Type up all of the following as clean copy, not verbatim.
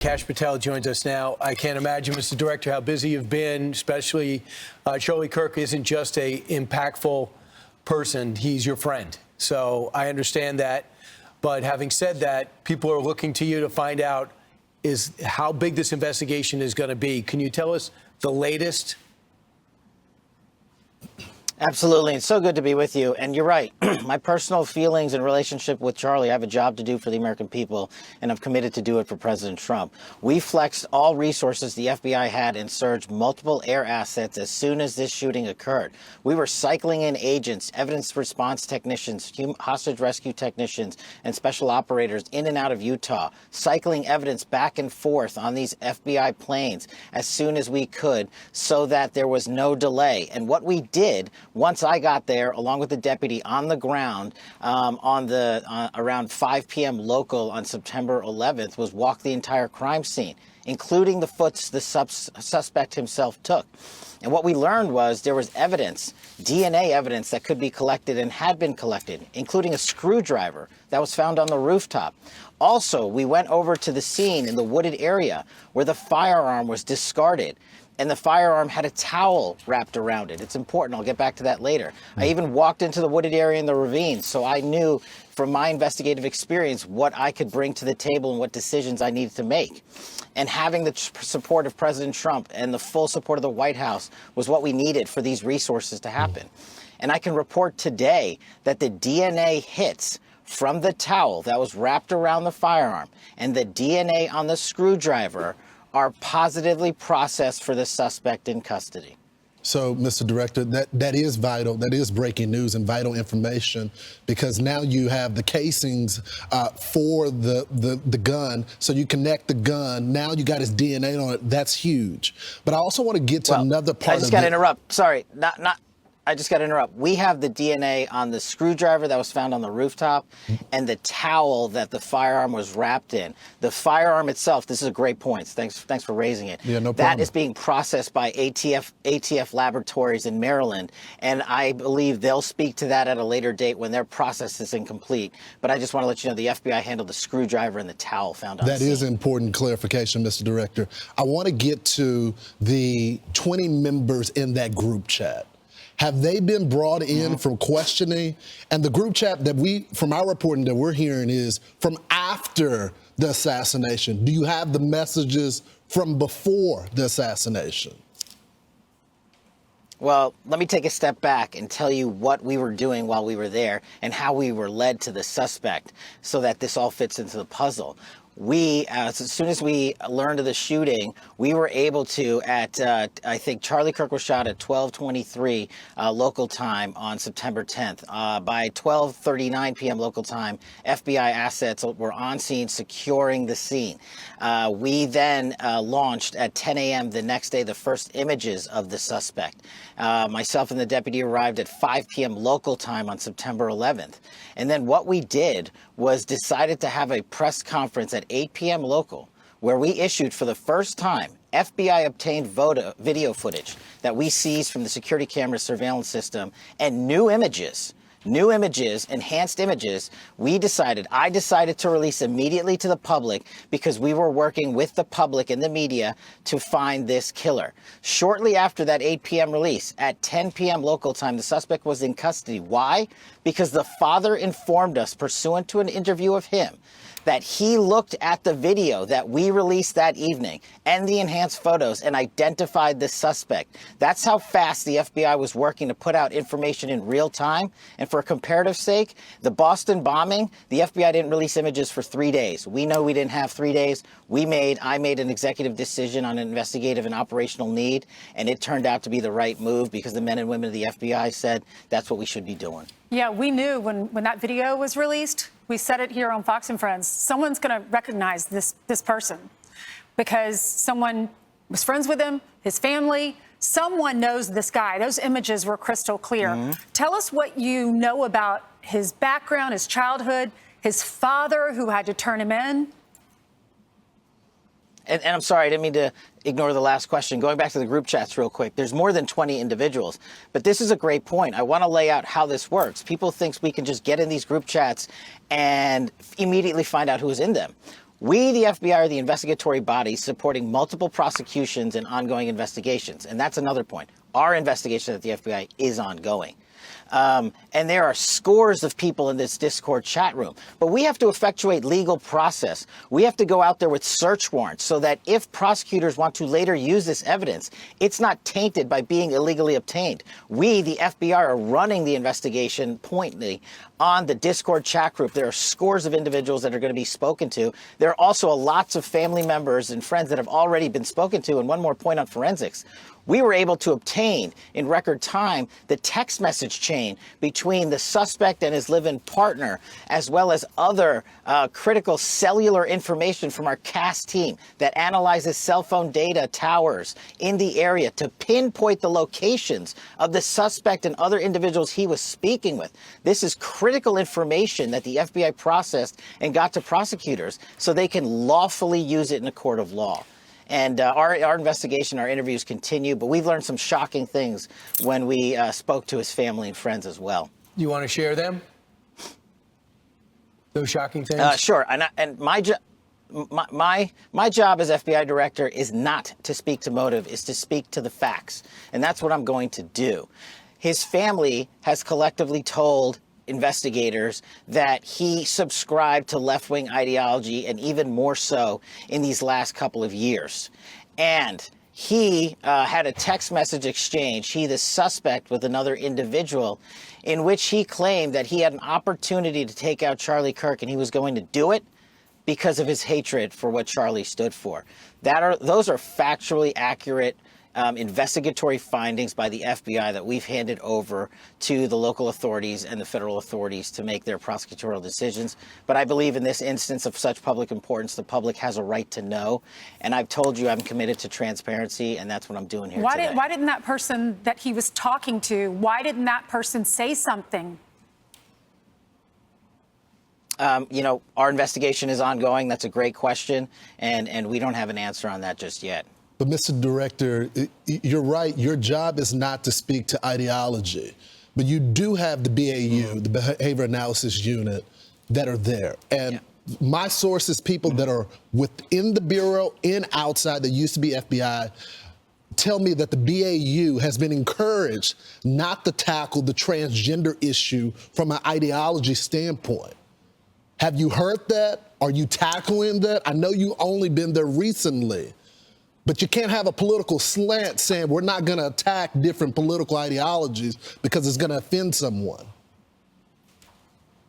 Kash Patel joins us now. I can't imagine, Mr. Director, how busy you've been, especially Charlie Kirk isn't just a impactful person, he's your friend. So I understand that. But having said that, people are looking to you to find out is how big this investigation is going to be. Can you tell us the latest? Absolutely. It's so good to be with you. And you're right. My personal feelings and relationship with Charlie, I have a job to do for the American people, and I'm committed to do it for President Trump. We flexed all resources the FBI had and surged multiple air assets as soon as this shooting occurred. We were cycling in agents, evidence response technicians, hostage rescue technicians, and special operators in and out of Utah, cycling evidence back and forth on these FBI planes as soon as we could so that there was no delay. And what we did once I got there, along with the deputy on the ground around 5 p.m. local on September 11th, was walk the entire crime scene, including the foots the suspect himself took. And what we learned was there was evidence, DNA evidence that could be collected and had been collected, including a screwdriver that was found on the rooftop. Also, we went over to the scene in the wooded area where the firearm was discarded. And the firearm had a towel wrapped around it. It's important. I'll get back to that later. I even walked into the wooded area in the ravine, so I knew from my investigative experience what I could bring to the table and what decisions I needed to make. And having the support of President Trump and the full support of the White House was what we needed for these resources to happen. And I can report today that the DNA hits from the towel that was wrapped around the firearm and the DNA on the screwdriver are positively processed for the suspect in custody. So, Mr. Director, that is vital. That is breaking news and vital information, because now you have the casings for the gun. So you connect the gun. Now you got his DNA on it. That's huge. But I also want to get to another part. I just got to interrupt. Sorry, I just got to interrupt. We have the DNA on the screwdriver that was found on the rooftop and the towel that the firearm was wrapped in. The firearm itself, this is a great point. Thanks for raising it. Yeah, no problem. That is being processed by ATF laboratories in Maryland, and I believe they'll speak to that at a later date when their process is incomplete. But I just want to let you know the FBI handled the screwdriver and the towel found on the scene. That is important clarification, Mr. Director. I want to get to the 20 members in that group chat. Have they been brought in from questioning? And the group chat that from our reporting that we're hearing is from after the assassination. Do you have the messages from before the assassination? Well, let me take a step back and tell you what we were doing while we were there and how we were led to the suspect so that this all fits into the puzzle. We, as soon as we learned of the shooting, we were able to, I think Charlie Kirk was shot at 12:23 local time on September 10th. By 12:39 p.m. local time, FBI assets were on scene securing the scene. We then launched at 10 a.m. the next day the first images of the suspect. Myself and the deputy arrived at 5 p.m. local time on September 11th. And then what we did was decided to have a press conference at 8 p.m. local, where we issued for the first time FBI obtained video footage that we seized from the security camera surveillance system and new images, enhanced images. I decided to release immediately to the public because we were working with the public and the media to find this killer. Shortly after that 8 p.m. release, at 10 p.m. local time, the suspect was in custody. Why? Because the father informed us, pursuant to an interview of him, that he looked at the video that we released that evening and the enhanced photos and identified the suspect. That's how fast the FBI was working to put out information in real time. And for a comparative sake, the Boston bombing, the FBI didn't release images for 3 days. We know we didn't have 3 days. I made an executive decision on an investigative and operational need, and it turned out to be the right move because the men and women of the FBI said that's what we should be doing. Yeah, we knew when that video was released, we said it here on Fox and Friends, someone's going to recognize this person because someone was friends with him, his family, someone knows this guy. Those images were crystal clear. Tell us what you know about his background, his childhood, his father who had to turn him in. And I'm sorry, I didn't mean to ignore the last question. Going back to the group chats real quick, there's more than 20 individuals. But this is a great point. I want to lay out how this works. People think we can just get in these group chats and immediately find out who's in them. We, the FBI, are the investigatory body supporting multiple prosecutions and ongoing investigations. And that's another point. Our investigation at the FBI is ongoing. And there are scores of people in this Discord chat room. But we have to effectuate legal process. We have to go out there with search warrants so that if prosecutors want to later use this evidence, it's not tainted by being illegally obtained. We, the FBI, are running the investigation pointedly on the Discord chat group. There are scores of individuals that are going to be spoken to. There are also lots of family members and friends that have already been spoken to. And one more point on forensics. We were able to obtain in record time the text message chain between the suspect and his live-in partner, as well as other critical cellular information from our CAS team that analyzes cell phone data towers in the area to pinpoint the locations of the suspect and other individuals he was speaking with. This is critical information that the FBI processed and got to prosecutors so they can lawfully use it in a court of law. And our investigation, our interviews continue, but we've learned some shocking things when we spoke to his family and friends as well. You want to share them? Those shocking things? Sure. And my job as FBI director is not to speak to motive, is to speak to the facts. And that's what I'm going to do. His family has collectively told investigators that he subscribed to left-wing ideology, and even more so in these last couple of years. And he had a text message exchange, he the suspect, with another individual, in which he claimed that he had an opportunity to take out Charlie Kirk, and he was going to do it because of his hatred for what Charlie stood for. Those are factually accurate investigatory findings by the FBI that we've handed over to the local authorities and the federal authorities to make their prosecutorial decisions. But I believe in this instance of such public importance, the public has a right to know. And I've told you I'm committed to transparency, and that's what I'm doing here today. Why didn't that person that he was talking to, why didn't that person say something? Our investigation is ongoing. That's a great question, and we don't have an answer on that just yet. But Mr. Director, you're right. Your job is not to speak to ideology, but you do have the BAU, the Behavior Analysis Unit, that are there. And my sources, people that are within the Bureau and outside that used to be FBI, tell me that the BAU has been encouraged not to tackle the transgender issue from an ideology standpoint. Have you heard that? Are you tackling that? I know you've only been there recently. But you can't have a political slant saying we're not going to attack different political ideologies because it's going to offend someone.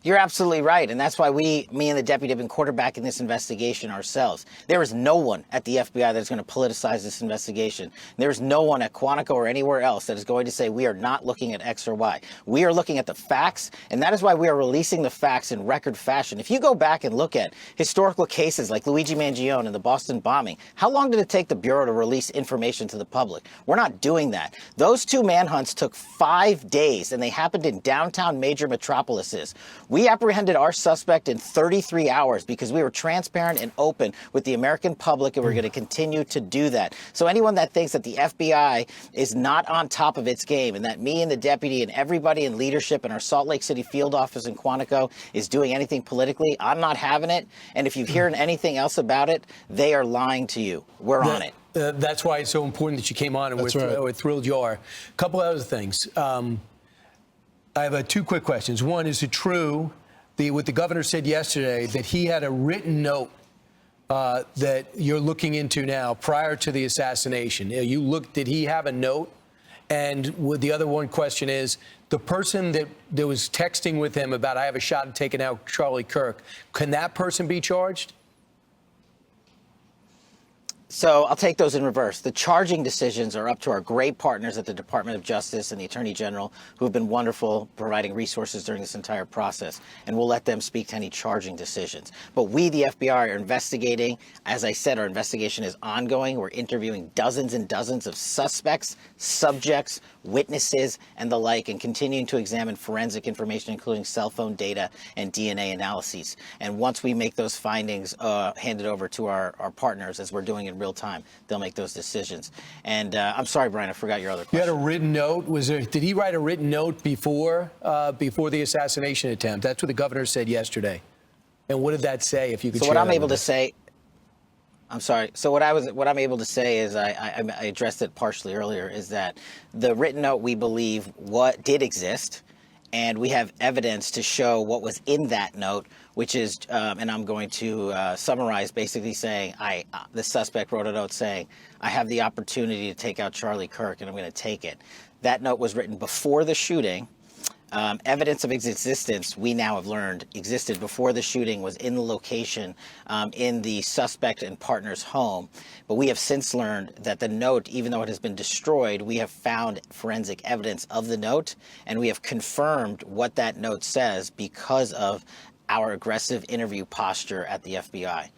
You're absolutely right. And that's why me and the deputy have been quarterbacking this investigation ourselves. There is no one at the FBI that is going to politicize this investigation. There is no one at Quantico or anywhere else that is going to say we are not looking at X or Y. We are looking at the facts, and that is why we are releasing the facts in record fashion. If you go back and look at historical cases like Luigi Mangione and the Boston bombing, how long did it take the Bureau to release information to the public? We're not doing that. Those two manhunts took 5 days, and they happened in downtown major metropolises. We apprehended our suspect in 33 hours because we were transparent and open with the American public, and we're going to continue to do that. So anyone that thinks that the FBI is not on top of its game and that me and the deputy and everybody in leadership in our Salt Lake City field office in Quantico is doing anything politically, I'm not having it. And if you hear anything else about it, they are lying to you. We're on it. That's why it's so important that you came on, and we're thrilled you are. A couple other things. I have 2 quick questions. One, is it true what the governor said yesterday that he had a written note that you're looking into now prior to the assassination? Did he have a note? And the other one question is, the person that was texting with him about I have a shot at taking out Charlie Kirk, can that person be charged? So I'll take those in reverse. The charging decisions are up to our great partners at the Department of Justice and the Attorney General, who have been wonderful providing resources during this entire process, and we'll let them speak to any charging decisions. But we, the FBI, are investigating. As I said, our investigation is ongoing. We're interviewing dozens and dozens of suspects, subjects, witnesses, and the like, and continuing to examine forensic information, including cell phone data and DNA analyses. And once we make those findings handed over to our partners, as we're doing in real time, they'll make those decisions. And I'm sorry, Brian, I forgot your other question. You had a written note. Did he write a written note before the assassination attempt? That's what the governor said yesterday. And what did that say, if you could So share what I'm that able with to us? say, I'm sorry. So what I'm able to say is I addressed it partially earlier, is that the written note, we believe, what did exist, and we have evidence to show what was in that note, which is, and I'm going to summarize, basically saying, the suspect wrote a note saying, I have the opportunity to take out Charlie Kirk, and I'm going to take it. That note was written before the shooting. Evidence of its existence, we now have learned, existed before the shooting, was in the location in the suspect and partner's home. But we have since learned that the note, even though it has been destroyed, we have found forensic evidence of the note, and we have confirmed what that note says because of our aggressive interview posture at the FBI.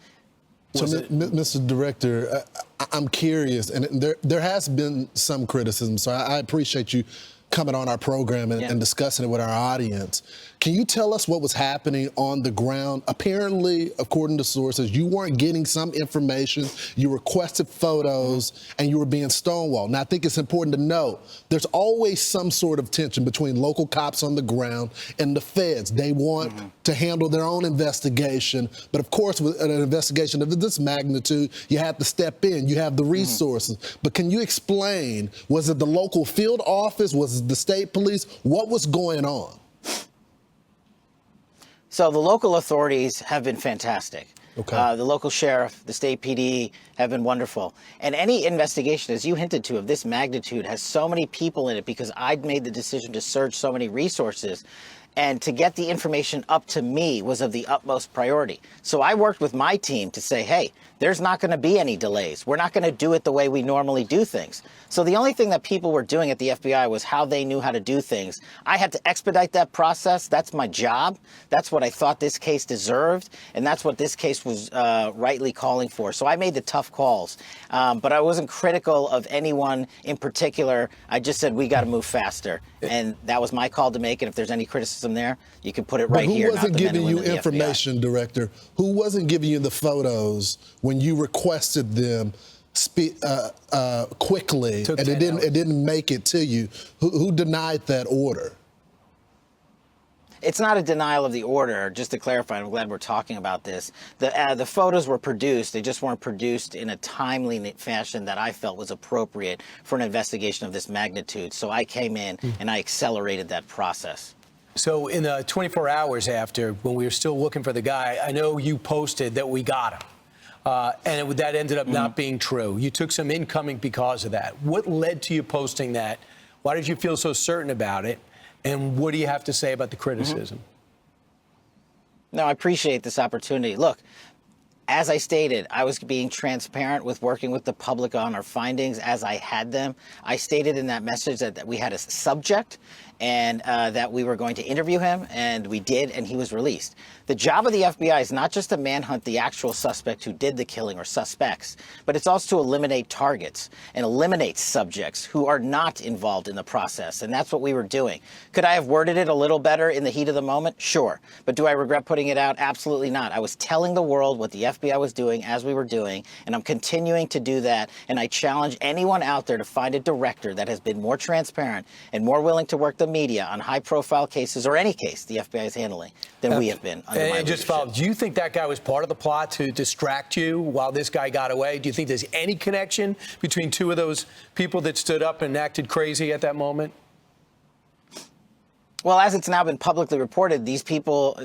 So, Mr. Director, I'm curious, and there has been some criticism, so I appreciate you coming on our program and discussing it with our audience. Can you tell us what was happening on the ground? Apparently, according to sources, you weren't getting some information, you requested photos, and you were being stonewalled. Now, I think it's important to note, there's always some sort of tension between local cops on the ground and the feds. They want to handle their own investigation, but of course, with an investigation of this magnitude, you have to step in, you have the resources. But can you explain, was it the local field office, was it the state police? What was going on? So the local authorities have been fantastic. Okay. The local sheriff, the state PD have been wonderful. And any investigation, as you hinted to, of this magnitude has so many people in it because I'd made the decision to surge so many resources. And to get the information up to me was of the utmost priority. So I worked with my team to say, hey, there's not going to be any delays. We're not going to do it the way we normally do things. So the only thing that people were doing at the FBI was how they knew how to do things. I had to expedite that process. That's my job. That's what I thought this case deserved. And that's what this case was rightly calling for. So I made the tough calls. But I wasn't critical of anyone in particular. I just said, we got to move faster. And that was my call to make. And if there's any criticism there, you can put it right here. Who wasn't giving you information, Director? Who wasn't giving you the photos when you requested them quickly and it didn't make it to you? Who denied that order? It's not a denial of the order, just to clarify. I'm glad we're talking about this. The photos were produced. They just weren't produced in a timely fashion that I felt was appropriate for an investigation of this magnitude. So I came in and I accelerated that process. So in the 24 hours after, when we were still looking for the guy, I know you posted that we got him. And that ended up not being true. You took some incoming because of that. What led to you posting that? Why did you feel so certain about it? And what do you have to say about the criticism? No, I appreciate this opportunity. Look, as I stated, I was being transparent with working with the public on our findings as I had them. I stated in that message that we had a subject and that we were going to interview him, and we did, and he was released. The job of the FBI is not just to manhunt the actual suspect who did the killing or suspects, but it's also to eliminate targets and eliminate subjects who are not involved in the process, and that's what we were doing. Could I have worded it a little better in the heat of the moment? Sure. But do I regret putting it out? Absolutely not. I was telling the world what the FBI was doing as we were doing, and I'm continuing to do that, and I challenge anyone out there to find a director that has been more transparent and more willing to work the media on high-profile cases, or any case the FBI is handling, than we have been under my just leadership. follow, do you think that guy was part of the plot to distract you while this guy got away? Do you think there's any connection between two of those people that stood up and acted crazy at that moment? Well, as it's now been publicly reported,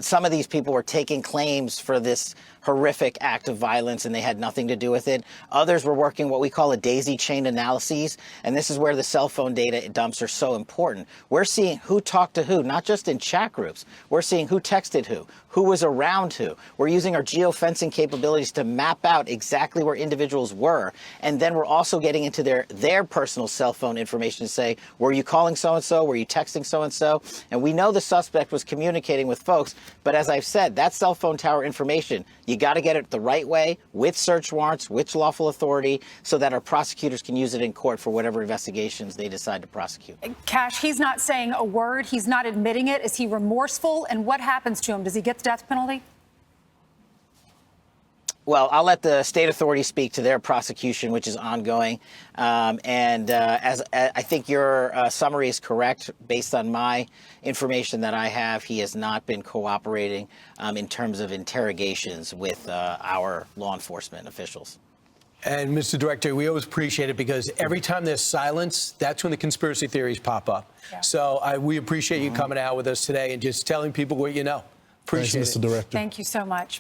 some of these people were taking claims for this horrific act of violence, and they had nothing to do with it. Others were working what we call a daisy chain analyses, and this is where the cell phone data dumps are so important. We're seeing who talked to who, not just in chat groups. We're seeing who texted who was around who. We're using our geofencing capabilities to map out exactly where individuals were, and then we're also getting into their personal cell phone information to say, were you calling so-and-so? Were you texting so-and-so? And we know the suspect was communicating with folks, but as I've said, that cell phone tower information, you got to get it the right way, with search warrants, with lawful authority, so that our prosecutors can use it in court for whatever investigations they decide to prosecute. Kash, he's not saying a word. He's not admitting it. Is he remorseful? And what happens to him? Does he get the death penalty? Well, I'll let the state authorities speak to their prosecution, which is ongoing. As I think your summary is correct, based on my information that I have, he has not been cooperating in terms of interrogations with our law enforcement officials. And Mr. Director, we always appreciate it because every time there's silence, that's when the conspiracy theories pop up. Yeah. So we appreciate you coming out with us today and just telling people what you know. Appreciate Thanks, it. Mr. Director. Thank you so much.